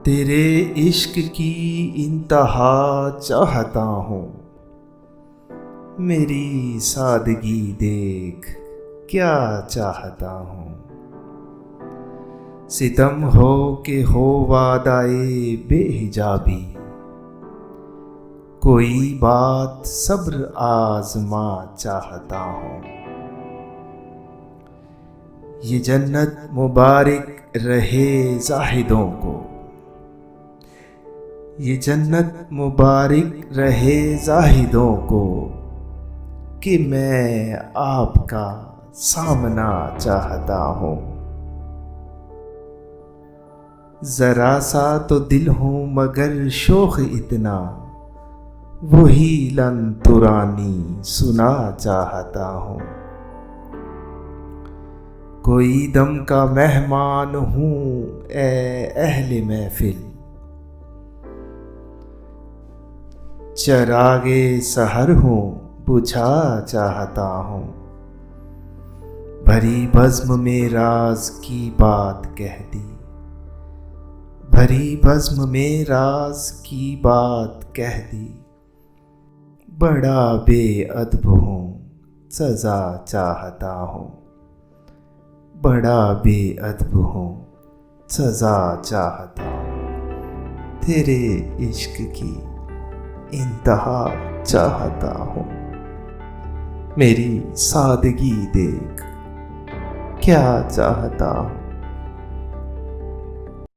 तेरे इश्क की इंतहा चाहता हूँ, मेरी सादगी देख क्या चाहता हूँ। सितम हो के हो वादाए बेहिजाबी, कोई बात सब्र आजमा चाहता हूँ। ये जन्नत मुबारक रहे जाहिदों को, ये जन्नत मुबारक रहे जाहिदों को, कि मैं आपका सामना चाहता हूँ। जरा सा तो दिल हूँ मगर शौक इतना, वही लन तुरानी सुना चाहता हूँ। कोई दम का मेहमान हूँ ए अहले महफिल, चरागे सहर हूँ बुझा चाहता हूँ। भरी बज़्म में राज की बात कह दी, भरी बज़्म में राज की बात कह दी। बड़ा बेअदब हूँ सज़ा चाहता हूँ, बड़ा बेअदब हूँ सज़ा चाहता हूँ। तेरे इश्क की इंतहा चाहता हूँ, मेरी सादगी देख क्या चाहता हूँ।